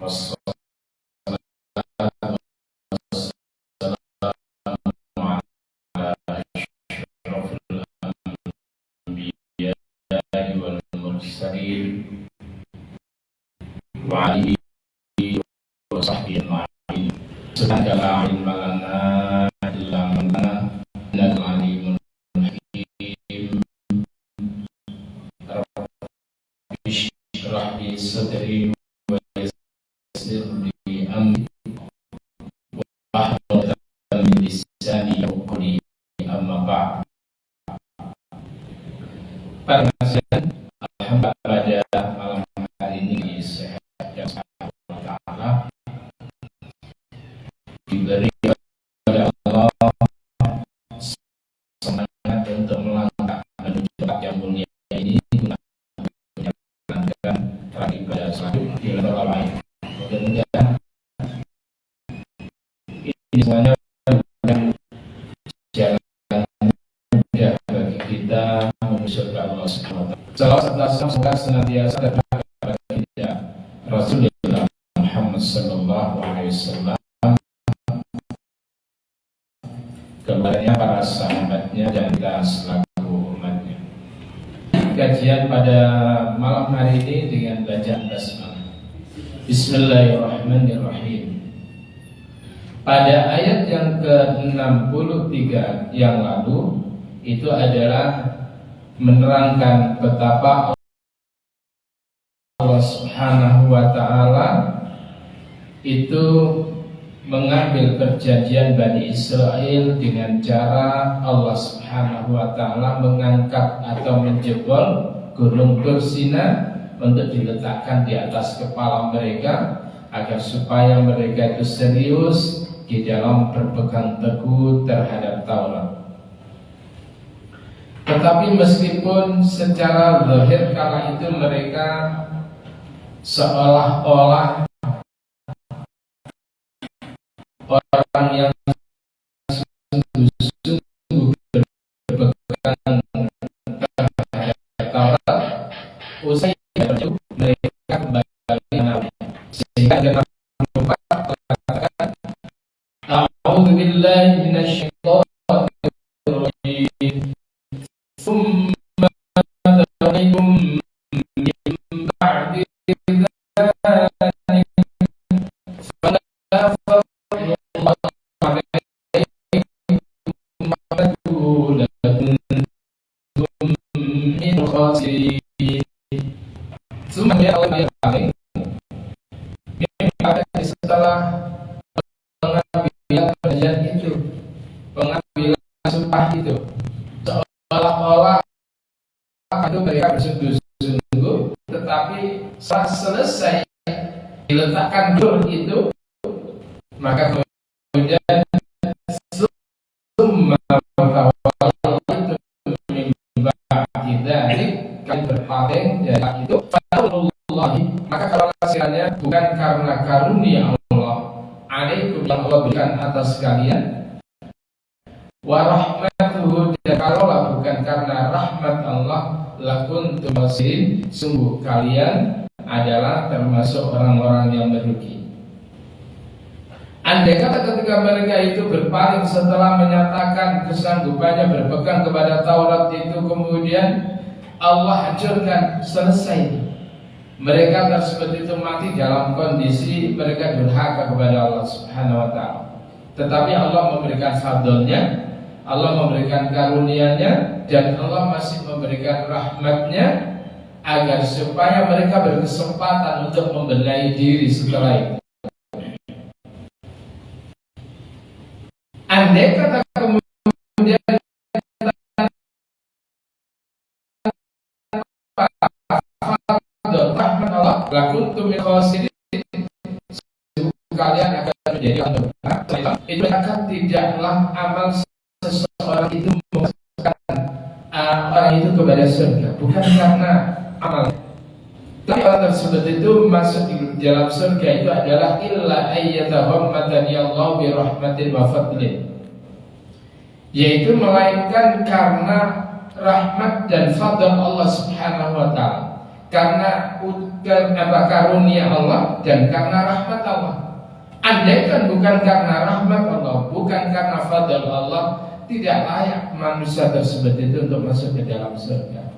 Wassalatu wassalamu ala asyrafil anbiya'i wal mursalin wa alihi wa sahbihi ajma'in. Subhanaka la ilma lana illa ma 'allamtana innaka antal alimul hakim. Rabbi shrah li sadri wa yassir li amri wahlul 'uqdatam min lisani yafqahu qawli. Amma ba'd. Para hadirin, alhamdulillah pada malam hari ini sehat dan Allah diberi oleh Allah semangat untuk melangkah menuju tempat yang mulia ini guna menjalankan ibadah salat di lembaga lain. Mudah-mudahan ini semuanya jalan mudah bagi kita menuju surga Allah Subhanahu wa taala. Salawat semoga senantiasa tercurah kepada kita Rasulullah Muhammad sallallahu alaihi wasallam, kepadanya, para sahabatnya, dan kita selaku umatnya. Kajian pada malam hari ini dengan bacaan basmalah. Bismillahirrahmanirrahim. Pada ayat yang ke-63 yang lalu itu adalah menerangkan betapa Allah Subhanahu wa taala itu mengambil perjanjian Bani Israel dengan cara Allah Subhanahu wa taala mengangkat atau menjebol gunung Tur Sina untuk diletakkan di atas kepala mereka agar supaya mereka itu serius di dalam berpegang teguh terhadap Taurat. Tetapi meskipun secara zahir kala itu mereka seolah-olah orang yang sungguh-sungguh berpegang terhadap Taurat, usai berjauh mereka kembali Nabi, sehingga dalam lupa katakan a'udzu billahi minasyaitonir rajim tsumma tad'ukum min ba'di setelah pengambilan perjanjian itu, pengambilan sumpah itu, seolah-olah itu mereka bersungguh-sungguh, tetapi setelah selesai diletakkan dur itu, maka kemudian summa tawallaytum min ba'di dzalik, kalian berpaling dari itu, fadlullahi, maka kalau hasilnya bukan karena karunia Allah alaikum yang Allah berikan atas kalian, wa rahmatuhu, dan kalaulah bukan karena rahmat Allah, lakuntum khasirin, sungguh kalian adalah termasuk orang-orang yang merugi. Andai kata ketika mereka itu berpaling setelah menyatakan kesanggupannya berpegang kepada Taurat itu, kemudian Allah hancurkan, selesai, mereka tersebut itu mati dalam kondisi mereka durhaka kepada Allah Subhanahu wa taala. Tetapi Allah memberikan fadlnya, Allah memberikan karunia-Nya, dan Allah masih memberikan rahmat-Nya agar supaya mereka berkesempatan untuk membenahi diri setelah itu. Andai kata kemudian rahmat Allah, lakuntum min khasirin, kalian akan menjadi orang durhaka. Itu akan tidaklah amal seseorang itu memasukkan orang itu kepada surga, bukan karena amal. Tapi orang tersebut itu masuk di dalam surga itu adalah illa ayyatahummatani Allah bi rahmatin wa fadlin, yaitu melainkan karena rahmat dan fadl Allah Subhanahu wa taala. karena karunia Allah dan karena rahmat Allah. Andaikan bukan karena rahmat Allah, bukan karena fadl Allah, tidak layak manusia tersebut itu untuk masuk ke dalam surga.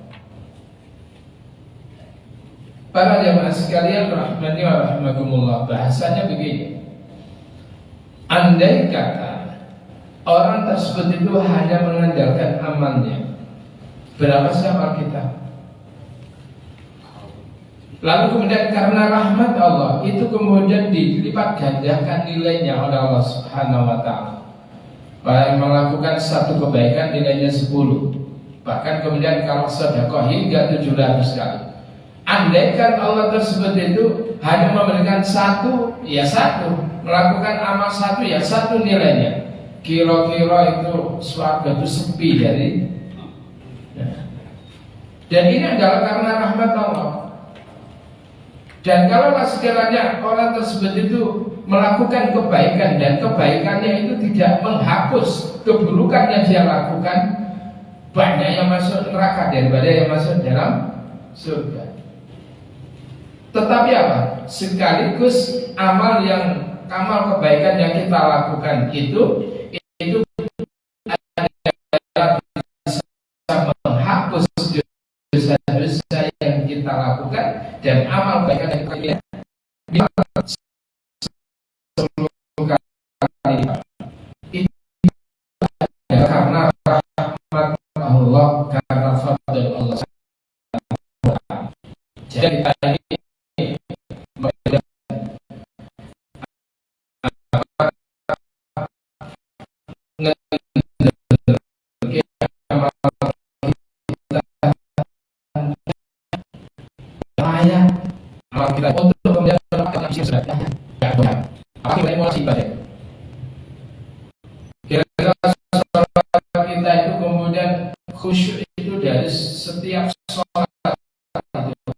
Para jamaah sekalian rahmani wa rahimakumullah, bahasanya begini. Andai kata orang tersebut itu hanya mengandalkan amalnya, berapa sih amal kita? Lalu kemudian karena rahmat Allah itu kemudian dilipat gandakan nilainya oleh Allah Subhanahu wa taala. Orang yang melakukan satu kebaikan nilainya 10. Bahkan kemudian kalau sedekah hingga 700 kali. Andaikan Allah tersebut itu hanya memberikan satu, ya satu, melakukan amal satu, ya satu nilainya. Kira-kira itu surga itu sepi dari. Dan ini adalah karena rahmat Allah. Dan kalau sekiranya orang tersebut itu melakukan kebaikan dan kebaikannya itu tidak menghapus keburukan yang dia lakukan, banyak yang masuk neraka daripada yang masuk dalam surga. Tetapi apa? Sekaligus amal kebaikan yang kita lakukan itu adalah bisa menghapus dosa-dosa yang kita lakukan, dan amal kebaikan yang kita bisa 10 kali lipat. Itu adalah karena rahmat Allah, karena fadl Allah. Jadi kita ini kita untuk kemudian melakukan ibadah yang benar. Apakah kita mulai ibadah? Kira-kira sholat kita itu kemudian khusyuk itu dari setiap sholat itu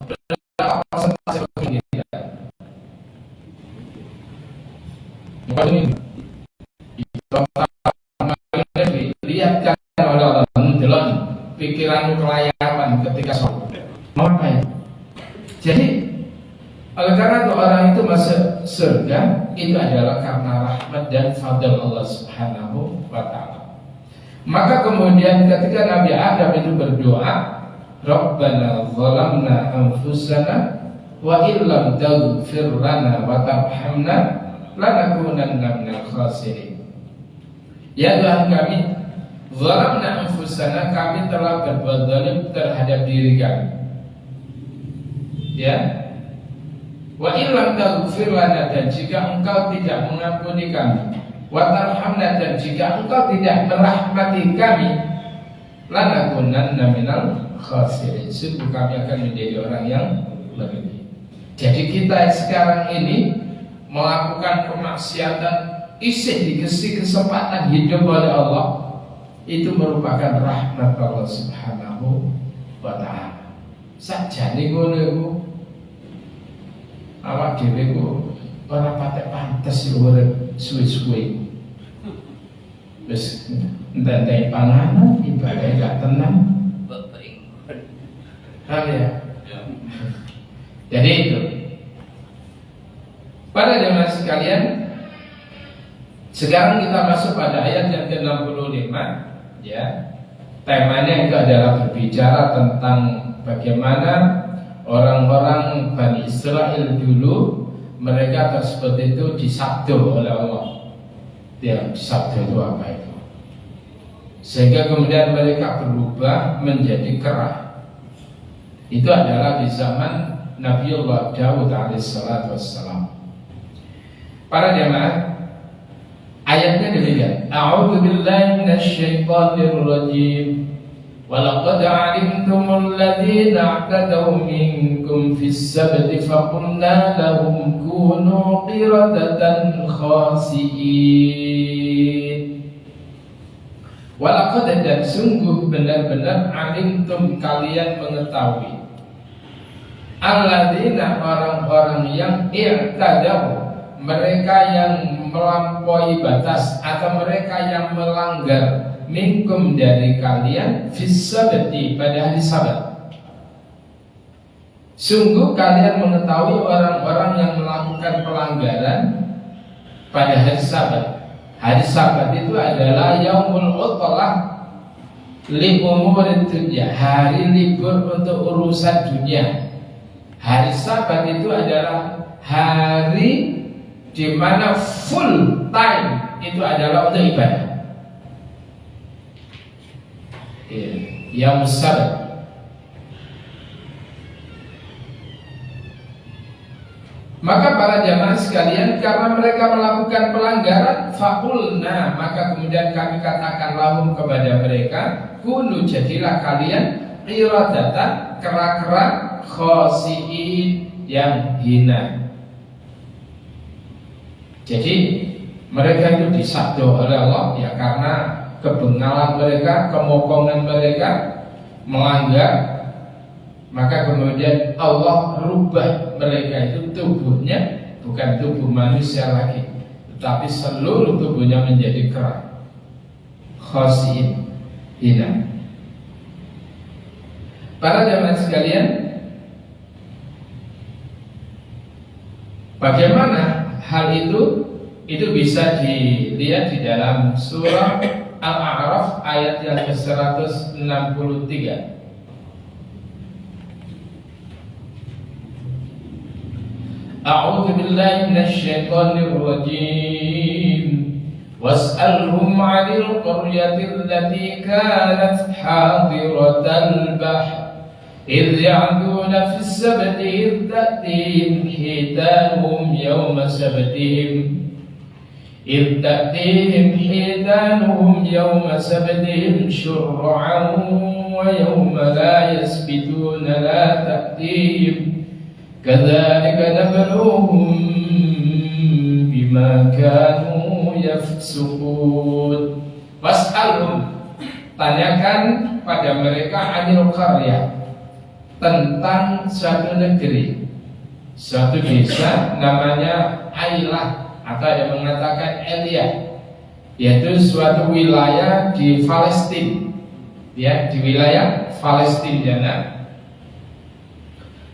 berapa persentase begini? Dilihatkan oleh Allah, menjelang pikiranmu kelayapan ketika sholat. Mau apa ya? Jadi oleh karena itu orang itu masuk surga itu adalah karena rahmat dan fadl Allah Subhanahu wa taala. Maka kemudian ketika Nabi Adam itu berdoa, Rabbana zalamna anfusana wa illam taghfir lana wa tarhamna lanakunanna minal khasirin. Ya Tuhan kami, zalamna anfusana, kami telah berbuat zalim terhadap diri kami. Ya, wa illam taghfir lana, dan jika engkau tidak mengampuni kami, wa tarhamna, dan jika engkau tidak merahmati kami, lanakunanna minal khasirin, sungguh kami akan menjadi orang yang merugi. Jadi kita sekarang ini melakukan kemaksiatan, isih dikasih kesempatan hidup oleh Allah, itu merupakan rahmat Allah Subhanahu wa taala. Sajane ngono iku awak dhewe ku ora patek pantes urip suwe-suwe. Wis ndandai panganan ibadah gak tenang. Ya. Jadi itu. Para jemaah sekalian, sekarang kita masuk pada ayat yang ke-65, ya. Temanya itu adalah berbicara tentang bagaimana orang-orang Bani Israel dulu, mereka tersebut itu disabdo oleh Allah. Ya, disabdo itu apa itu? Sehingga kemudian mereka berubah menjadi kera. Itu adalah di zaman Nabiullah Daud alaihissalatu wassalam. Para jemaah, ayatnya demikian. A'udzu billahi minasyaitonir rajim. Walaqad 'alimtumul ladzina i'tadaw minkum fis sabti faqulna lahum kunu qiradatan khasi'in. Walaqad, dan sungguh benar-benar alimtum, kalian mengetahui, alladzina, orang-orang yang i'tadaw, mereka yang melampaui batas atau mereka yang melanggar, minkum, dari kalian, fis sabti, pada hari Sabat. Sungguh kalian mengetahui orang-orang yang melakukan pelanggaran pada hari Sabat. Hari Sabat itu adalah yaumul utlah li umurid dunya, hari libur untuk urusan dunia. Hari Sabat itu adalah hari di mana full time itu adalah untuk ibadah. Yaum Sabat. Maka para jamaah sekalian, karena mereka melakukan pelanggaran, fakulna, maka kemudian kami katakan lahum kepada mereka, kunu, jadilah kalian qiradatan, kera-kera, khosiin, yang hina. Jadi mereka itu disabdo oleh Allah ya karena kebengalan mereka, kemokongan mereka, melanggar. Maka kemudian Allah rubah mereka itu tubuhnya bukan tubuh manusia lagi, tetapi seluruh tubuhnya menjadi kera, khosiin, hina. Para jamaah sekalian, bagaimana hal itu? Itu bisa dilihat di dalam surah Al-A'raf ayat yang ke-163. A'udzu billahi minasyaitonir rajim. Was'alhum 'anil qaryati allati kanat hadiratal bahr idh ya'duna fis sabti idh ta'tihim hitanuhum yawma sabtihim إذ تأتيهم حيتانهم يوم سبتهم شرعا ويوم لا يسبتون لا تأتيهم كذلك نبلوهم بما كانوا يفسقون. Was'alhum, tanyakan pada mereka anil qaryah, tentang suatu negeri, suatu desa namanya Ailah, atau yang mengatakan Elia, yaitu suatu wilayah di Palestina, ya, di wilayah Palestina.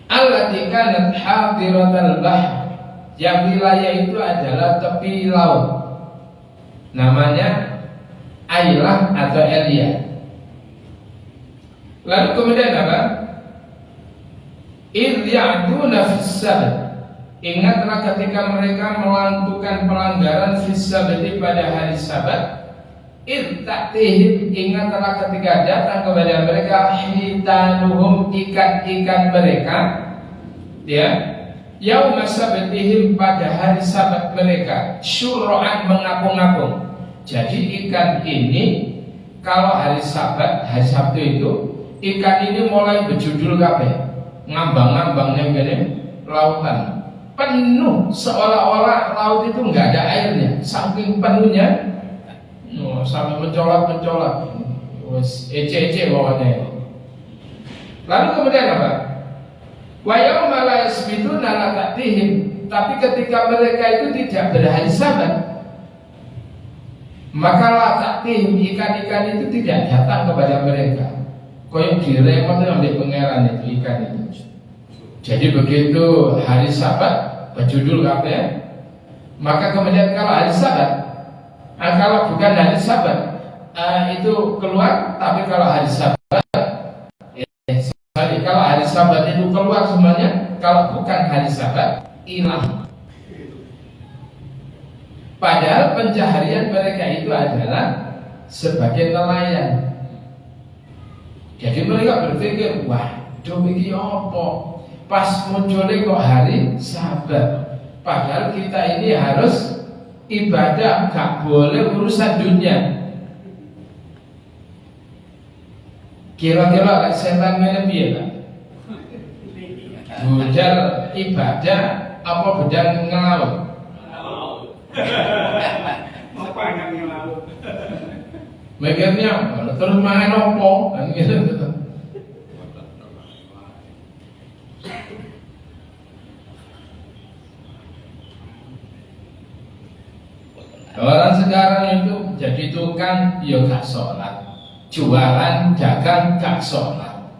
Allati kanat hadiratal bahr, yang wilayah itu adalah tepi laut, namanya Ailah atau Elia. Lalu kemudian apa? Idh ya'duna fis sabt, ingatlah ketika mereka melakukan pelanggaran fisabati pada hari Sabat. Irtatihim, ingatlah ketika datang kepada mereka hitanuhum, ikan-ikan mereka, ya, yauma sabatihim, pada hari Sabat mereka, syur'an, mengapung-apung. Jadi ikan ini kalau hari Sabat, hari Sabtu itu, ikan ini mulai berjudul kabeh, ngambang-ngambangnya gini, lautan penuh, seolah-olah laut itu nggak ada airnya, saking penuhnya, sampai mencolok-mencolok, ece-ece pokoknya. Lalu kemudian apa? Wa yauma la yasbituna la ta'tihim, tapi ketika mereka itu tidak berhari Sabat, maka la ta'tihim, ikan-ikan itu tidak datang kepada mereka. Koyok diremot ambil pangeran itu ikan itu. Jadi begitu hari Sabat berjudul apa? Maka kemudian kalau hari Sabat, kalau bukan hari Sabat itu keluar, tapi kalau hari Sabat, kalau hari Sabat itu keluar semuanya, kalau bukan hari Sabat hilang. Padahal pencaharian mereka itu adalah sebagai nelayan. Jadi mereka berpikir, wah, iki apa? Pas munculnya kok hari Sabat, padahal kita ini harus ibadah, gak boleh urusan dunia. Kira-kira setan ini piye lah? Bujal ibadah apa bedang ngelaut? Mikirnya terus main opo kan gitu. Orang sekarang itu jadi tukang, ya gak sholat, jualan, dagang, gak sholat.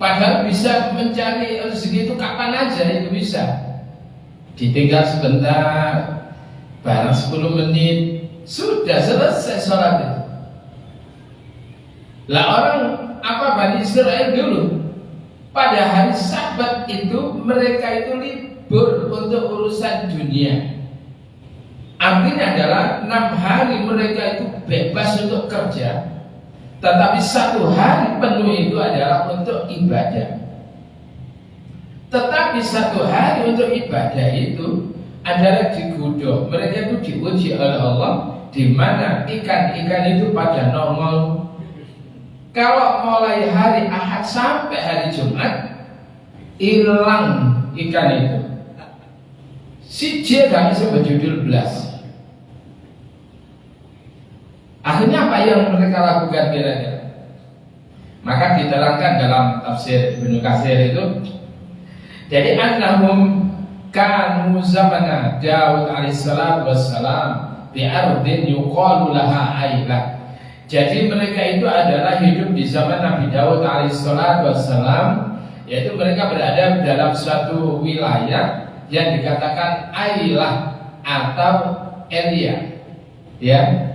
Padahal bisa mencari rezeki itu kapan aja itu bisa. Ditinggal sebentar, barang 10 menit, sudah selesai sholat itu. Lah orang Bani Israel dulu pada hari Sabat itu mereka itu libur untuk urusan dunia. Artinya adalah 6 hari mereka itu bebas untuk kerja, tetapi 1 hari penuh itu adalah untuk ibadah. Tetapi 1 hari untuk ibadah itu adalah digodok. Mereka itu diuji oleh Allah, di mana ikan-ikan itu pada nongol. Kalau mulai hari Ahad sampai hari Jumat hilang ikan itu. Siji gak bisa berjudul belas. Akhirnya apa yang mereka lakukan kira-kira? Maka diterangkan dalam tafsir Ibnu Katsir itu, jadi annahum kanu zamana Daud alaihissalam wassalam bi ardin yuqalu laha Ailah. Jadi mereka itu adalah hidup di zaman Nabi Daud alaihissalam wassalam, yaitu mereka berada dalam suatu wilayah yang dikatakan Ailah atau Elia. Ya.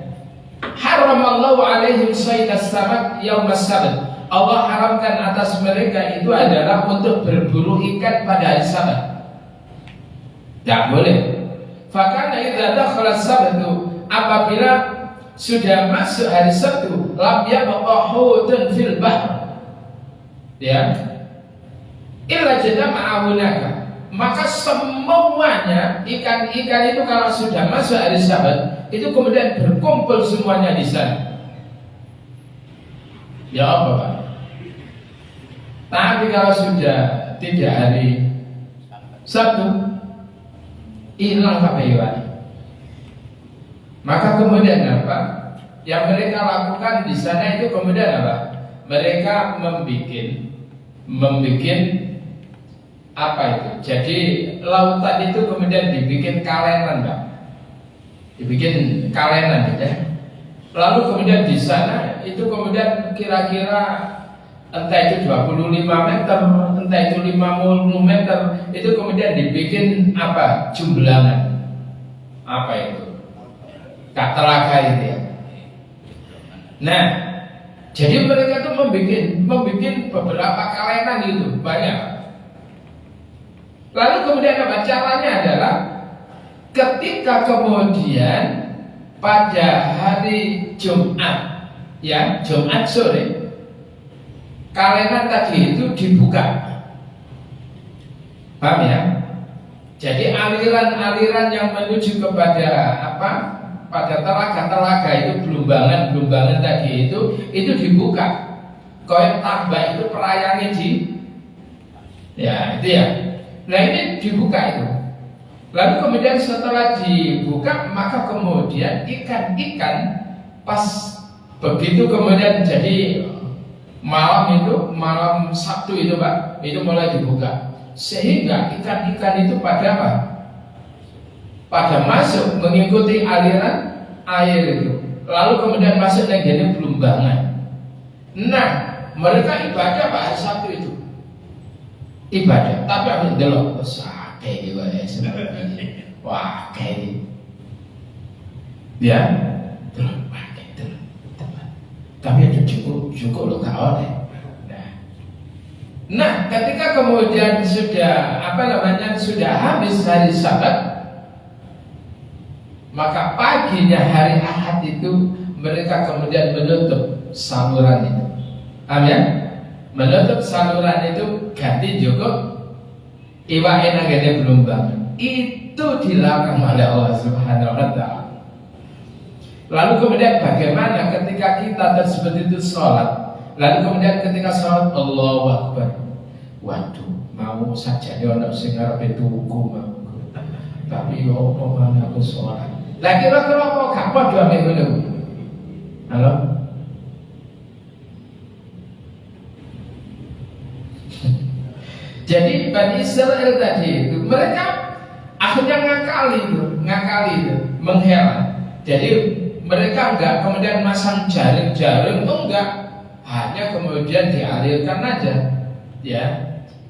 Haramallahu alaihim sayyidas sabat yaumas sabat. Allah haramkan atas mereka itu adalah untuk berburu ikan pada hari Sabat. Tidak boleh. Fakana idza dakhala sabtu, apabila sudah masuk hari Sabtu, lam yabqa hutun fil bahr. Ya. Illa jama'a hunaka. Maka semuanya ikan-ikan itu kalau sudah masuk hari Sabat, itu kemudian berkumpul semuanya di sana. Ya apa Pak? Tapi kalau sudah tidak hari Sabtu, hilang KPI. Maka kemudian apa? Yang mereka lakukan di sana itu kemudian apa? Mereka membikin apa itu? Jadi lautan itu kemudian dibikin kalenan, Pak. Dibikin kalenan, ya. Lalu kemudian di sana itu kemudian kira-kira entah itu 25 meter, entah itu 50 meter, itu kemudian dibikin apa? Jumlangan. Apa itu? Kak telaga itu ya. Nah, jadi mereka tuh membikin beberapa kalenan itu banyak. Lalu kemudian apa caranya adalah ketika kemudian pada hari Jumat, ya Jumat sore, kalenan tadi itu dibuka. Paham ya? Jadi aliran-aliran yang menuju kepada apa? Pada telaga-telaga itu belumbangan tadi itu dibuka. Koyok tambah itu perayaan ya itu ya. Nah ini dibuka itu. Lalu kemudian setelah dibuka, maka kemudian ikan-ikan pas begitu kemudian jadi malam Sabtu itu Pak, itu mulai dibuka. Sehingga ikan-ikan itu pada apa? Pada masuk mengikuti aliran air itu. Lalu kemudian masuk negeri belumbangan. Nah, mereka ibadah Pak hari Sabtu itu. Ibadah, tapi aku delok kayak gitu ya. Wah, kayak gitu. Ya, delok pakai delok. Tapi itu cukup lo gak oleh. Nah, ketika kemudian sudah sudah habis hari Sabat, maka paginya hari Ahad itu mereka kemudian menutup saluran itu. Amin. Menutup saluran itu ganti cukup iwake nagene belum bangun. Itu dilarang oleh Allah Subhanahu wa taala. Lalu kemudian bagaimana ketika kita tersebut itu sholat? Lalu kemudian ketika sholat Allahu Akbar. Waduh, mau saja dia orang sing arepe tuku mau. Tapi yo apa mana aku sholat. Lah kira-kira apa gak padha mek ngono. Halo? Jadi Bani Israel tadi itu mereka akhirnya ngakali itu, menghela. Jadi mereka enggak kemudian masang jaring-jaring, enggak, hanya kemudian dialirkan aja. ya,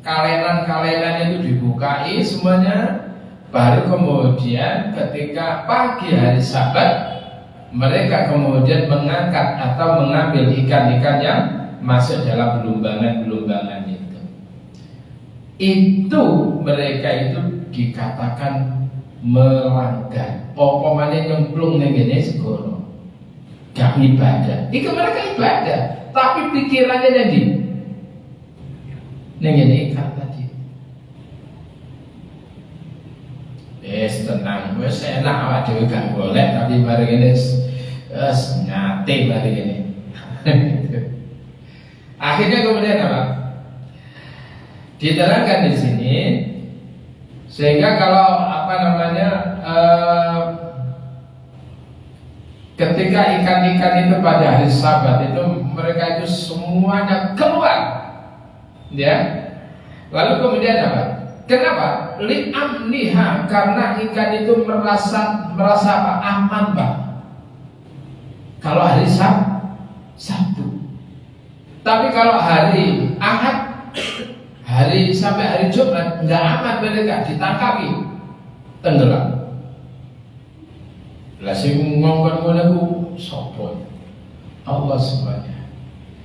kalenan-kalenan itu dibukai semuanya. Baru kemudian ketika pagi hari Sabat mereka kemudian mengangkat atau mengambil ikan-ikan yang masuk dalam belumbangan-belumbangan itu. Itu mereka itu dikatakan melanggar. Apa maneh nyemplung ning ngene segoro. Gak ibadah. Iku mereka ibadah, tapi pikirannya jadi ning ngene ikan tadi. Tenang, wes enak awak dhewe gak golek tapi mari ngene nyate mari ngene. Akhirnya kemudian apa? Diterangkan di sini sehingga kalau apa namanya ketika ikan-ikan itu pada hari Sabat itu mereka itu semuanya keluar, ya. Lalu kemudian apa? Kenapa? Li'amniha, karena ikan itu merasa apa? Aman, Pak. Kalau hari Sabtu. Tapi kalau hari Ahad, hari sampai hari Jumat nggak aman, mereka ditangkapi, tenggelam. Lah sing ngongkon ngono ku sapa? Allah semuanya.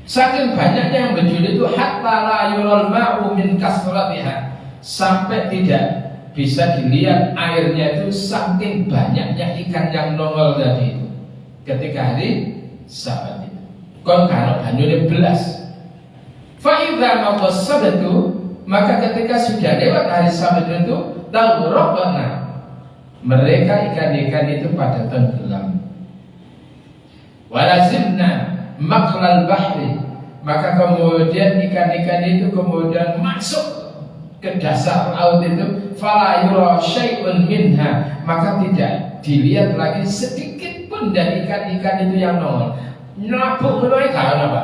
Saking banyaknya yang berjudi itu hatta la yural ma'u min kasratiha. Sampai tidak bisa dilihat airnya itu saking banyaknya ikan yang nongol tadi itu ketika hari Sabat itu. Kon karo banyune belas. Fa idza maqasadatu, maka ketika sudah lewat hari Sabat itu tawrabana, mereka ikan-ikan itu pada tenggelam. Walazimna maqlal bahri, maka kemudian ikan-ikan itu kemudian masuk ke dasar laut itu, fala yura syai'un minha, maka tidak dilihat lagi sedikit pun dari ikan-ikan itu yang nongol. Nabuk mulai karena apa?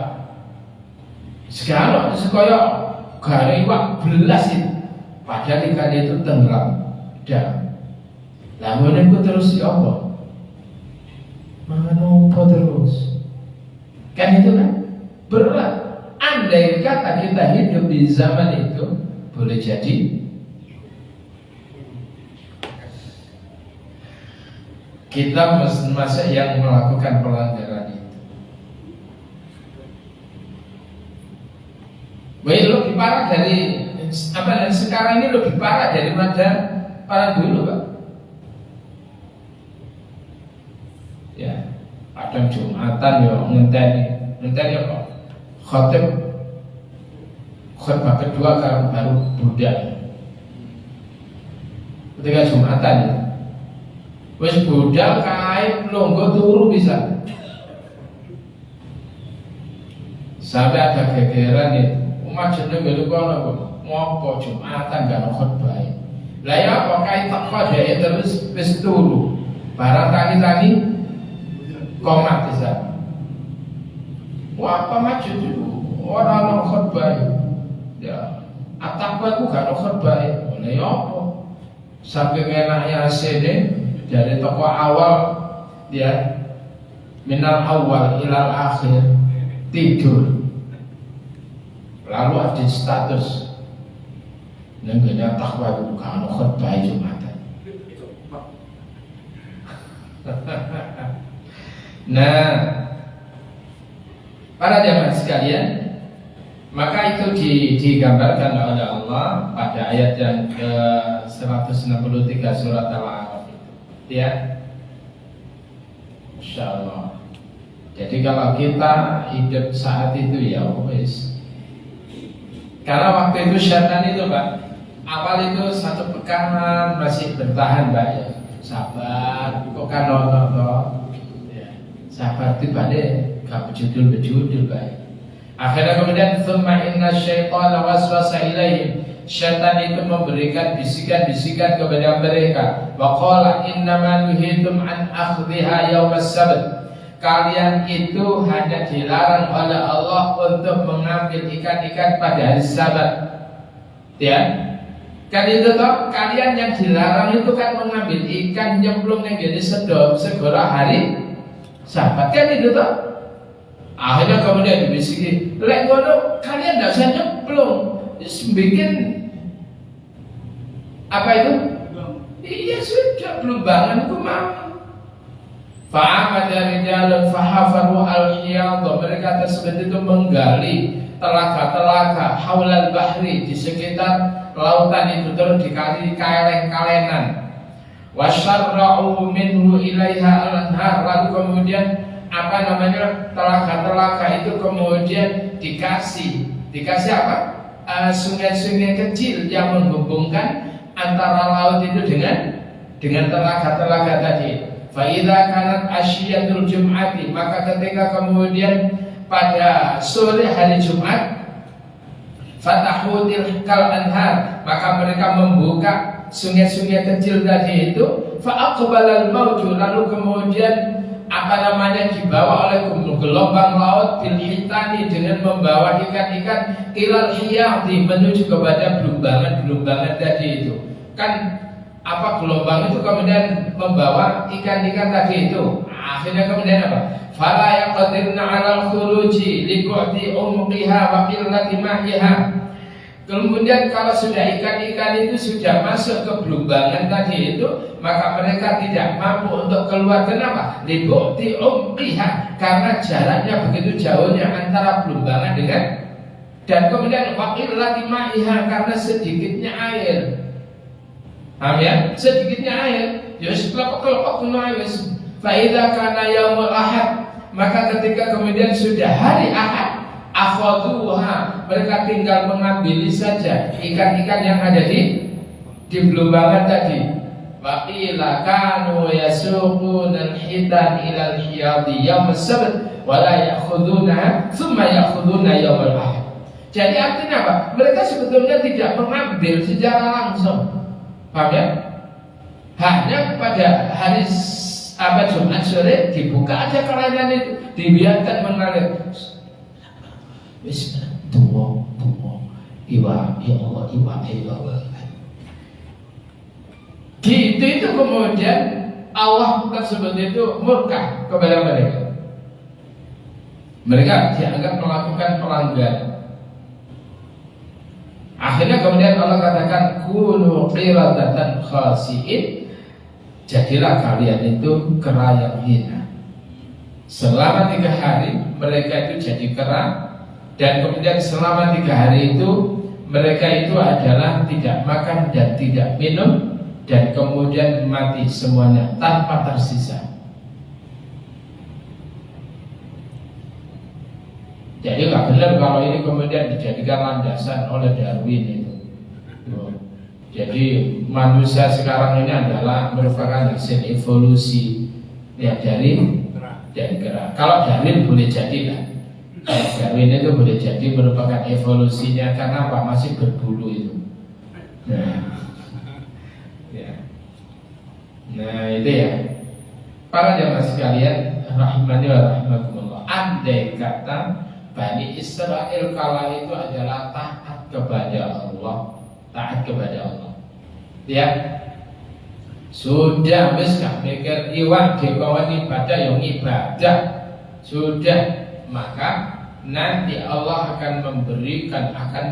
Sekarang sekaya gare iwak belas itu, padahal ikan itu tenggelam dalam. Lalu itu terus ya apa? Mengapa terus? Kan itu kan berat. Andai kata kita hidup di zaman itu, boleh jadi kita masa yang melakukan pelanggaran itu. Wah, lebih parah dari apa? Sekarang ini lebih parah daripada para dulu, Pak. Ya, kadang Jumatan ya ngenteni apa? Khutbah kedua baru budal. Ketika Jumatan ya, wis budal kae longgo turu bisa. Sampai ada gegeran ya, umat jeneng melu kono ngopo Jumatan gak ono khutbah. Lah ya apa kae teko dhek terus wis turu. Barang tangi-tangi komat bisa. Wah, apa maju dulu? Orang ono khutbah. Ya, atapku gak ono khutbah. Lah ya apa? Saking enaknya asene dari toko awal dia minal awal ilal akhir tidur. Lalu ada status nengganya takwa itu gak ono khutbah Jumatan. Nah, para jamaah sekalian, maka itu digambarkan oleh Allah pada ayat yang ke-163 surat Al-A'raf itu, ya. Masya Allah. Jadi kalau kita hidup saat itu ya wis. Karena waktu itu syaitan itu, Pak, awal itu satu pekan masih bertahan, Pak, ya. Sabar, kok kan nonton, ya. Sabar tiba-tiba gak bejudul, Pak. Akhirnya kemudian thumma inna syaitana waswasa ilaihim, syaitan itu memberikan bisikan-bisikan kepada mereka. Wa qala innama nuhitum an akhdhiha yaumas sabt, kalian itu hanya dilarang oleh Allah untuk mengambil ikan-ikan pada hari Sabat. Ya, kan itu toh, kalian yang dilarang itu kan mengambil ikan nyemplung yang jadi segera hari Sabat, kan itu toh. Akhirnya kemudian dibisiki, lek ngono kalian tidak usah nyemplung, bikin apa itu? Iya sudah belumbangan itu mau. Fa'amad rijalun fahafaru al-hiyadh, mereka tersebut itu menggali telaga-telaga haulal bahri, di sekitar lautan itu, terus dikali kaleng-kalengan. Wasyarra'u minhu ilaiha al-anhar, lalu kemudian apa namanya, telaga-telaga itu kemudian dikasih apa? Sungai-sungai kecil yang menghubungkan antara laut itu dengan telaga-telaga tadi. Fa idza kanat asyiyatul jum'ati, maka ketika kemudian pada sore hari Jumat, fatahu tilkal anhar, maka mereka membuka sungai-sungai kecil tadi itu. Fa aqbalal mawju, lalu kemudian apa namanya, dibawa oleh gelombang laut bil hitani, dengan membawa ikan-ikan ilal hiyadi, menuju kepada belumbangan tadi itu. Kan apa, gelombang itu kemudian membawa ikan-ikan tadi itu. Akhirnya kemudian apa? Fala yaqdirna 'alal khuruji li bu'di umqiha wa qillati ma'iha. Kemudian kalau sudah ikan-ikan itu sudah masuk ke belumbangan tadi itu, maka mereka tidak mampu untuk keluar. Kenapa? Li bu'di umqiha, karena jaraknya begitu jauhnya antara belumbangan dan kemudian wa qillati ma'iha, karena sedikitnya air. Paham ya? Sedikitnya air. Ya kelompok wis. Fa idza kana yaumul ahad, maka ketika kemudian sudah hari Ahad, akhaduha, mereka tinggal mengambil saja ikan-ikan yang ada di belumbangan tadi. Wa qila kanu yasuquna al-hitan ila al-hiyadi yaum as-sabt wa la ya'khuduna thumma ya'khuduna yaumul ahad. Jadi artinya apa? Mereka sebetulnya tidak mengambil secara langsung. Paham ya? Hanya pada hari Jumat sore dibuka aja kalengan itu, dibiarkan mengalir. Wis tuwa iwa ya Allah iwa. Gitu itu kemudian Allah tersebut itu murka kepada mereka. Mereka dianggap melakukan pelanggaran. Akhirnya kemudian Allah katakan kunu qiradatan khasi'in, jadilah kalian itu kera yang hina. Selama 3 hari mereka itu jadi kera, dan kemudian selama 3 hari itu mereka itu adalah tidak makan dan tidak minum, dan kemudian mati semuanya tanpa tersisa. Jadi nggak benar kalau ini kemudian dijadikan landasan oleh Darwin itu. Jadi manusia sekarang ini adalah merupakan hasil evolusi ya dari kera. Kalau Darwin boleh jadi lah. Darwin itu boleh jadi merupakan evolusinya, karena apa? Masih berbulu itu. Nah itu ya. Para jamaah sekalian, rahimani wa rahimakumullah. Andai kata Bani Israel kala itu adalah taat kepada Allah, ya sudah, wis gak mikir iwak dikawan ibadah yang ibadah sudah, maka nanti Allah akan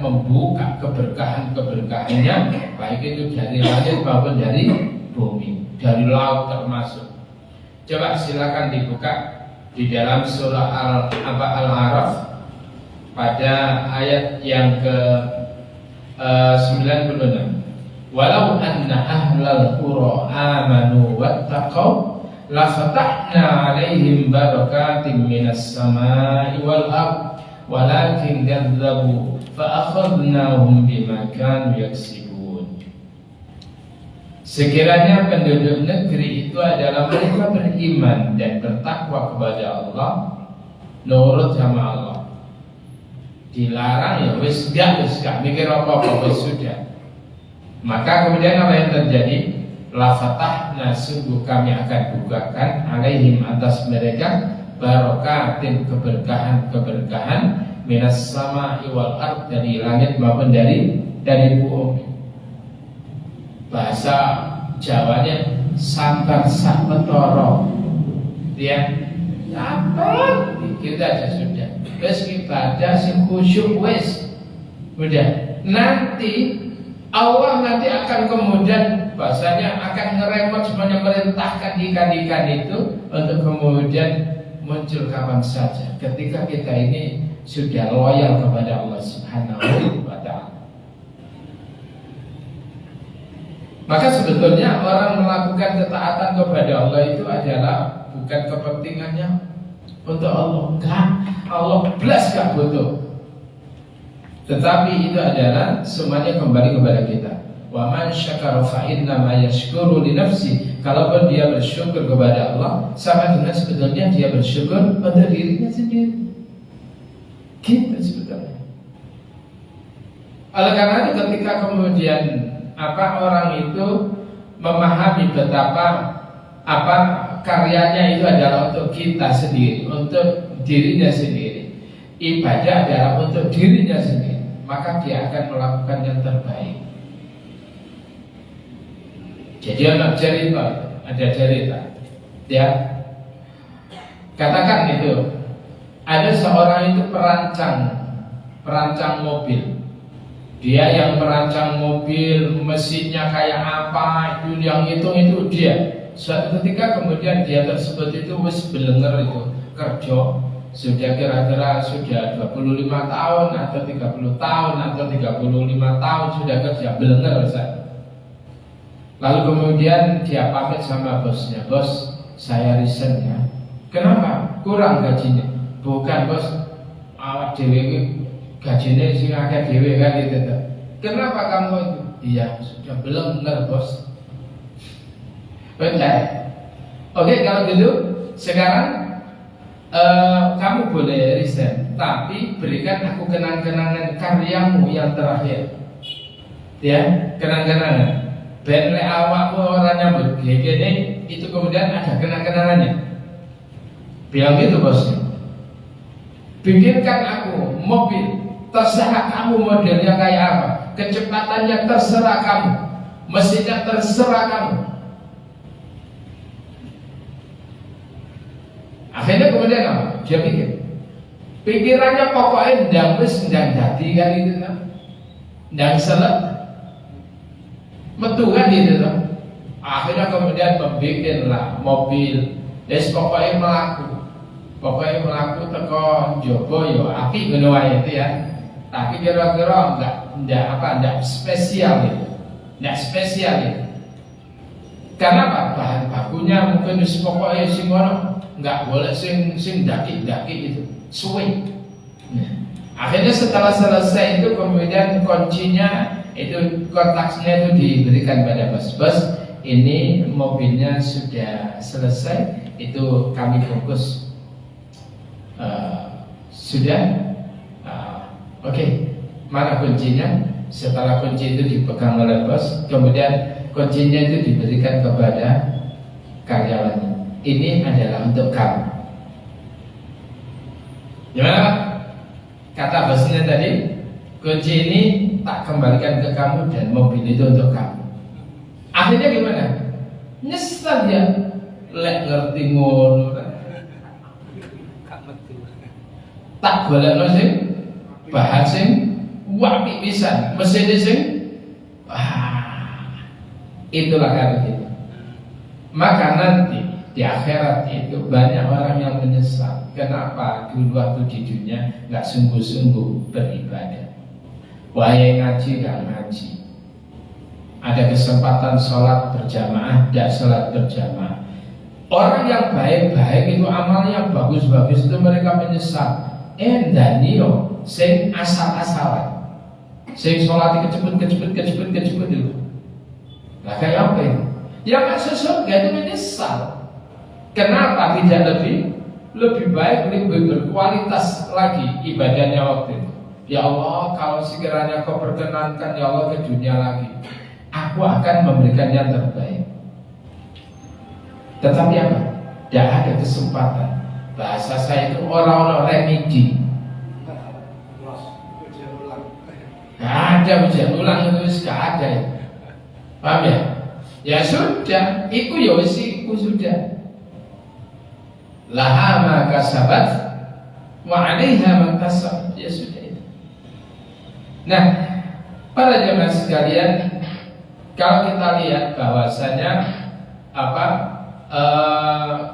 membuka keberkahannya, baik itu dari langit maupun dari bumi, dari laut termasuk. Coba silakan dibuka di dalam surah Al-A'raf pada ayat yang ke 96. Walau anna ahlal qura amanu wattaqau la fatahna 'alaihim barakatim minas samai wal ard walakin kadzabu fa akhadnahum bima kanu yaksibun. Sekiranya penduduk negeri itu adalah mereka beriman dan bertakwa kepada Allah, nurut sama Allah, dilarang ya wis gak mikir apa-apa, wis sudah. Maka kemudian apa yang terjadi? La fatahna, sungguh kami akan bukakan alaihim, atas mereka, barakatin, keberkahan minas samai wal ard, dari langit maupun dari bumi. Bahasa Jawanya sambar sak petoro, ya apa? Kita aja sudah. Wes ibadah sing khusyuk wes, udah nanti Allah nanti akan kemudian bahasanya akan ngeremot semuanya, merintahkan ikan-ikan itu untuk kemudian muncul kapan saja ketika kita ini sudah loyal kepada Allah Subhanahu wa ta'ala. Maka sebetulnya orang melakukan ketaatan kepada Allah itu adalah bukan kepentingannya untuk Allah, enggak, Allah belas gak butuh. Tetapi itu adalah semuanya kembali kepada kita. Wa man syakara fa inna ma yashkuru li nafsi. Kalaupun dia bersyukur kepada Allah, sama dengan sebetulnya dia bersyukur pada dirinya sendiri. Gitu sebetulnya. Oleh karena itu ketika kemudian orang itu memahami betapa karyanya itu adalah untuk kita sendiri, untuk dirinya sendiri, ibadah adalah untuk dirinya sendiri, maka dia akan melakukan yang terbaik. Jadi ada cerita, ya, katakan itu ada seorang itu perancang mobil. Dia yang merancang mobil, mesinnya kayak apa, itu yang hitung itu dia. Suatu ketika kemudian dia tersebut itu wis belenger itu kerja sudah kira-kira sudah 25 tahun atau 30 tahun atau 35 tahun sudah kerja belenger Ustaz. Lalu kemudian dia pamit sama bosnya, bos saya resign ya. Kenapa? Kurang gajinya. Bukan bos, awak dewe gajinya sing akeh dewe kan itu. Kenapa kamu itu? Iya sudah belenger bos. Benar. Oke, kalau gitu sekarang kamu boleh resign, tapi berikan aku kenang-kenangan karyamu yang terakhir. Ya, kenang-kenangan. Ben lek awakmu ora nyambut gini itu kemudian ada kenang-kenangannya. Bilang gitu bosnya. Bikinkan aku mobil, terserah kamu modelnya kayak apa, kecepatannya terserah kamu, mesinnya terserah kamu. Akhirnya kemudian apa? Dia pikir, pikirannya pokoknya ndang wis ndang dadi kan itu kan, ndang selek, metu kan itu kan. Akhirnya kemudian membikinlah mobil, pokoknya melaku teko jogo yo api ngono wae itu ya. Tapi kira-kira enggak spesial gitu. Enggak spesial gitu. Karena apa? Bahan bakunya mungkin wis pokoke sing ngono, enggak boleh sing daki-daki itu. Suwe. Nah, akhirnya setelah selesai itu kemudian kuncinya itu kontaksnya itu diberikan pada bos. Ini mobilnya sudah selesai, itu kami fokus. Oke, mana kuncinya? Setelah kunci itu dipegang oleh bos, kemudian kuncinya itu diberikan kepada karyawannya. Ini adalah untuk kamu. Gimana? Kata bosnya tadi, kunci ini tak kembalikan ke kamu dan mobil itu untuk kamu. Akhirnya gimana? Nyesal dia, lek ngerti ngono. Tak golekno sing bahan sing apik pisan, mesin sing itulah kan gitu. Maka nanti di akhirat itu banyak orang yang menyesal. Kenapa dulu waktu di dunia nggak sungguh-sungguh beribadah? Wahai ngaji nggak ngaji. Ada kesempatan sholat berjamaah, tidak sholat berjamaah. Orang yang baik-baik itu amalnya bagus-bagus itu mereka menyesal. Danio sing asal-asalan, sing sholat kecepet itu. Nah kayak apa itu? Yang masuk surga itu menyesal. Kenapa tidak lebih baik, lebih berkualitas lagi ibadahnya waktu itu? Ya Allah, kalau sekiranya kau perkenankan ya Allah ke dunia lagi, aku akan memberikan yang terbaik. Tetapi apa? Tidak ada kesempatan. Bahasa saya itu orang-orang remedi. Gak ada ujian ulang itu gak ada ya. Paham ya? Ya sudah, iku ya wis iku sudah. Laha ma kasabat wa 'alaiha ma kasab. Ya sudah itu. Nah, Para jemaah sekalian, kalau kita lihat bahwasanya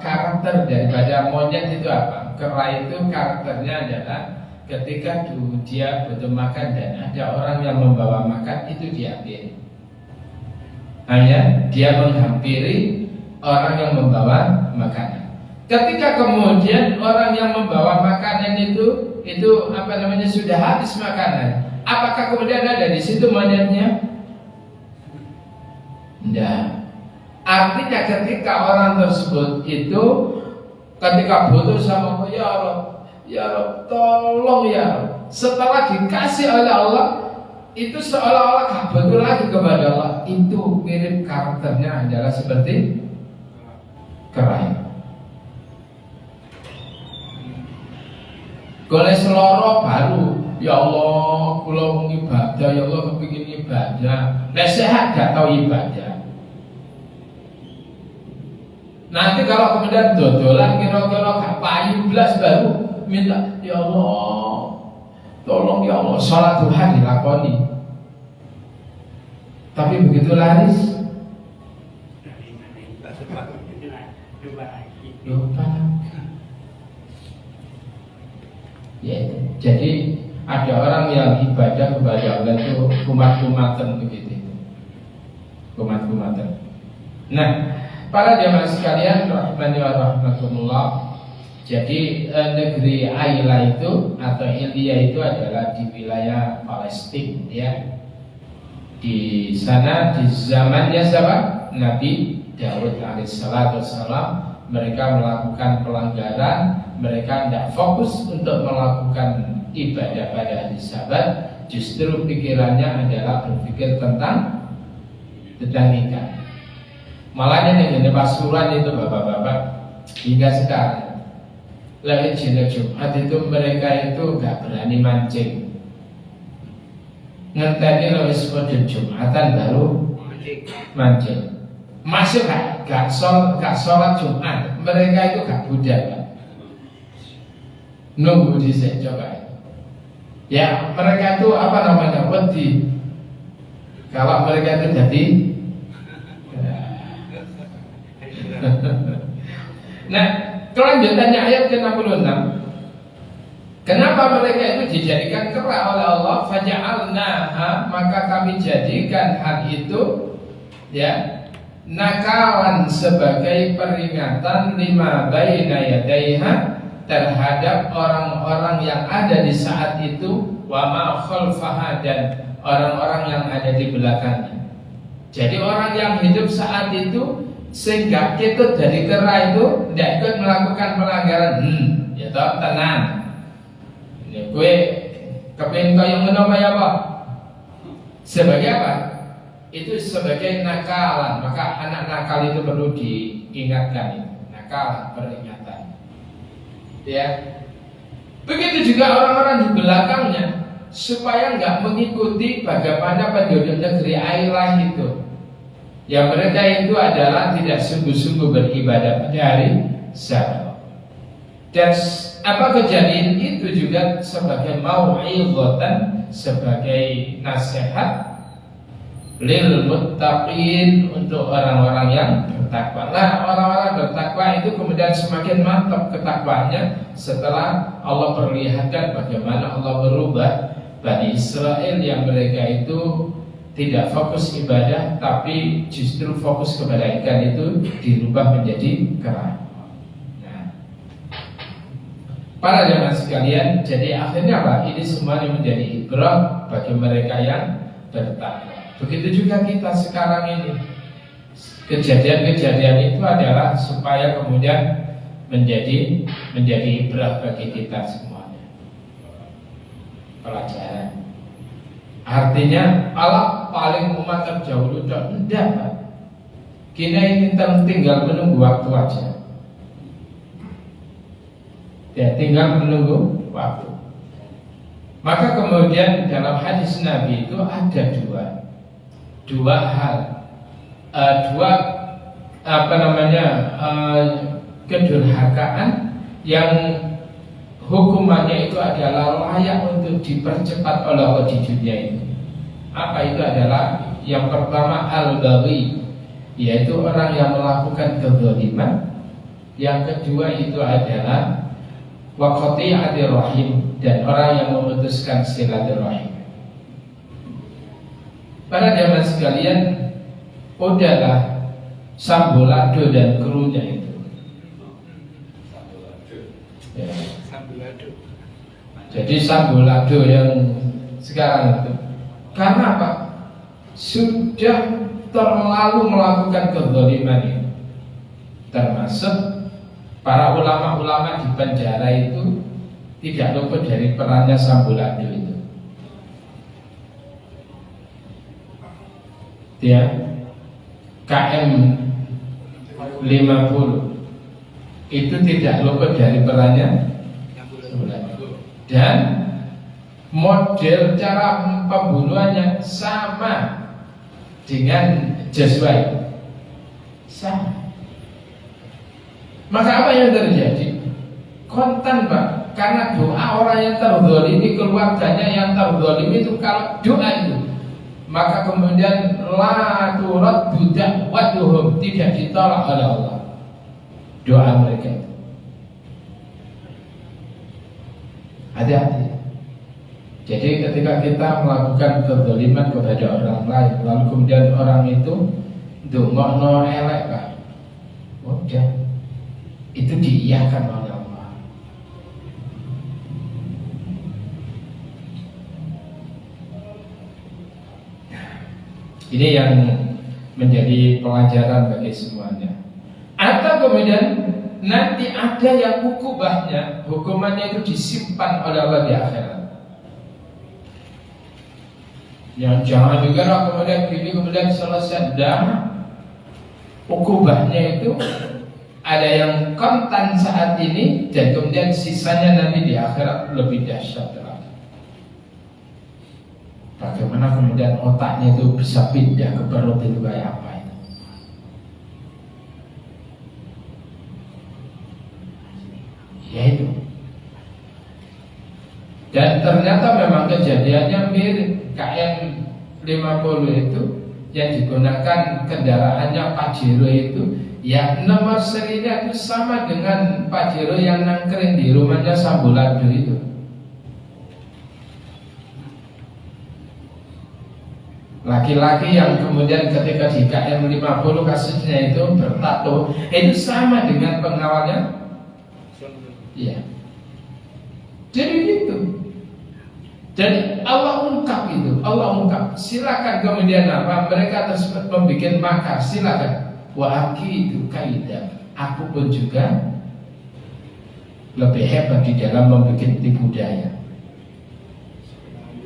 karakter daripada monyet itu apa? Kera itu karakternya adalah ketika dia butuh makan dan ada orang yang membawa makan, itu diambil. Hanya dia menghampiri orang yang membawa makanan. Ketika kemudian orang yang membawa makanan itu sudah habis makanan, apakah kemudian ada di situ monyetnya? Tidak. Artinya ketika orang tersebut itu ketika butuh sama Allah, ya Rob, tolong ya Rob. Setelah dikasih oleh Allah, itu seolah-olah gak butuh lagi kepada Allah. Itu mirip karakternya adalah seperti kera. Golek seloro baru, ya Allah, kula ibadah, ya Allah kepingin ibadah. Nek sehat gak tahu ibadah. Nanti kalau kemudian dodolan kira-kira gak payu blas baru minta, ya Allah, tolong ya Allah, sholat duha dilakoni. Tapi begitu laris, lupa. Ya, jadi ada orang yang ibadah kepada Allah itu kumat-kumatan begitu, kumat-kumatan. Nah, para jamaah sekalian rahimani wa rahmatullah. Jadi negeri Aila itu atau Ilya itu adalah di wilayah Palestina, ya. Di sana di zamannya siapa? Nabi Daud alaihissalam. Mereka melakukan pelanggaran, mereka tidak fokus untuk melakukan ibadah pada hari Sabat. Justru pikirannya adalah berpikir tentang nikah. Malahnya nih pasuruan itu bapak-bapak hingga sekarang lagi jilid Jumat itu mereka itu nggak berani mancing. Ngenteni lewis mode Jumatan baru mancing. Masih gak sholat Jumat. Mereka itu gak budak, Pak. Nunggu di coba. Ya mereka itu wedi. Kalau mereka itu jadi nah, kelanjutannya ayat ke-66. Kenapa mereka itu dijadikan kera oleh Allah? Faja'alnaha, maka kami jadikan hal itu, ya, nakalan sebagai peringatan lima baina yadaiha, terhadap orang-orang yang ada di saat itu, wa ma khalfaha, dan orang-orang yang ada di belakangnya. Jadi orang yang hidup saat itu sehingga kita dari kera itu tidak ikut melakukan pelanggaran, ya toh, tenang. Ini gue kepingin kau yang menapa ya Pak? Sebagai apa? Itu sebagai nakalan. Maka anak nakal itu perlu diingatkan itu. Nakal, peringatan. Ya. Begitu juga orang-orang di belakangnya, supaya nggak mengikuti bagaimana penduduk negeri Ailah itu. Ya mereka itu adalah tidak sungguh-sungguh beribadah pada hari Sabat. Dan apa kejadian itu juga sebagai mau'izatan, sebagai nasihat lil muttaqin, untuk orang-orang yang bertakwa. Nah, orang-orang bertakwa itu kemudian semakin mantap ketakwanya setelah Allah perlihatkan bagaimana Allah berubah Bani Israel yang mereka itu tidak fokus ibadah tapi justru fokus kepada ikan, itu dirubah menjadi kera. Nah, para jemaah sekalian, jadi akhirnya apa? Ini semuanya menjadi ibrah bagi mereka yang bertakwa. Begitu juga kita sekarang ini. Kejadian-kejadian itu adalah supaya kemudian menjadi ibrah bagi kita semuanya. Pelajaran. Artinya Allah paling umat terdahulu tidak, Pak. Kita ini tinggal menunggu waktu aja. Ya, tinggal menunggu waktu. Maka kemudian dalam hadis Nabi itu ada dua hal, kedurhakaan yang hukumannya itu adalah layak untuk dipercepat oleh Allah di dunia ini. Apa itu adalah? Yang pertama al-baghi, yaitu orang yang melakukan kezaliman. Yang kedua itu adalah wa qati'atir rahim, dan orang yang memutuskan silaturahim. Para jamaah sekalian, udahlah sambolado dan krunya itu. Ya. Jadi sambolado yang sekarang itu, karena apa? Sudah terlalu melakukan kezaliman ini. Termasuk para ulama-ulama di penjara itu tidak luput dari perannya sambolado itu. Ya, KM 50 itu tidak luput dari perannya sambolado. Dan model cara pembunuhannya sama dengan Joshua, sama. Maka apa yang terjadi? Kontan, Pak. Karena doa orang yang terzalimi, keluarganya yang terzalimi itu, kalau doa itu, maka kemudian la turaddu da'watuhum, tidak ditolak oleh Allah doa mereka. Hati-hati. Jadi ketika kita melakukan kezaliman kepada orang lain, lalu kemudian orang itu ndongakno elek, Pak, udah, itu diiyakan oleh Allah. Ini yang menjadi pelajaran bagi semuanya. Atau kemudian nanti ada yang ukubahnya, hukumannya itu disimpan oleh Allah di akhirat. Yang jangan dikira kemudian selesai, dan ukubahnya itu ada yang kontan saat ini, dan kemudian sisanya nanti di akhirat lebih dahsyat lagi. Bagaimana kemudian otaknya itu bisa pindah ke perut itu kayak apa itu? Ya itu. Dan ternyata memang kejadiannya mirip. KM 50 itu yang digunakan kendaraannya Pajero itu, ya nomor serinya itu sama dengan Pajero yang nangkring di rumahnya Sambolado itu. Laki-laki yang kemudian ketika di KM 50 kasusnya itu bertato, itu sama dengan pengawalnya. Iya. Jadi gitu. Jadi Allah ungkap itu, Allah ungkap. Silakan kemudian apa? Mereka tersebut membuat makar, silakan. Wa aqidu kaidah. Aku pun juga lebih hebat di dalam membuat tipu daya.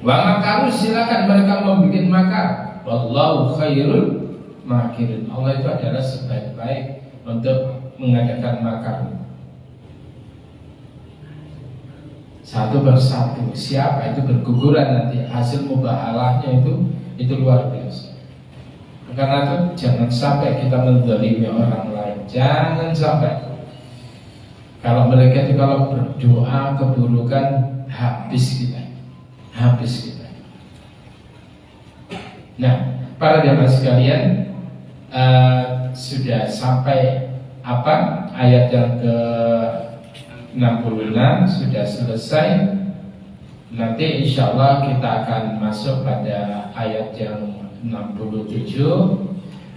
Wa makaru, silakan mereka membuat makar. Wallahu khairul makirin. Allah itu adalah sebaik-baik untuk mengadakan makar. Satu persatu, siapa itu berguguran nanti, hasil mubahalahnya itu luar biasa. Karena itu jangan sampai kita menzalimi orang lain, jangan sampai. Kalau mereka itu kalau berdoa keburukan, habis kita. Nah, para jamaah sekalian, sudah sampai apa? Ayat yang ke 66 sudah selesai. Nanti insya Allah kita akan masuk pada ayat yang 67.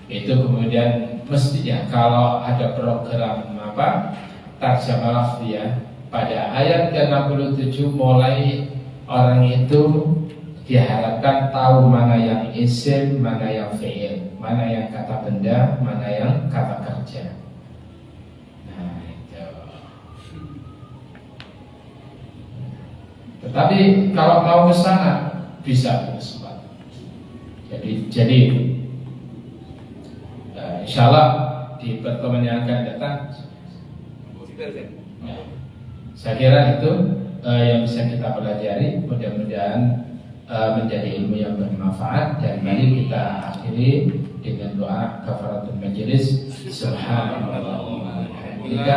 Itu kemudian mestinya kalau ada program apa tarjamah lafziyah pada ayat ke-67 mulai orang itu diharapkan tahu mana yang isim, mana yang fi'il, mana yang kata benda, mana yang kata kerja. Tetapi kalau mau ke sana bisa bersepat. Jadi insya Allah di pertemuan yang akan datang, saya kira itu yang bisa kita pelajari. Mudah-mudahan menjadi ilmu yang bermanfaat. Dan mari kita akhiri dengan doa kafaratul majelis. Subhanallahumma wa bihamdika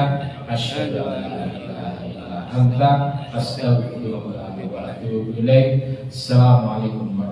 asyhadu an la ilaha illa anta astaghfiruka wa atubu ilaik. Assalamualaikum warahmatullahi wabarakatuh.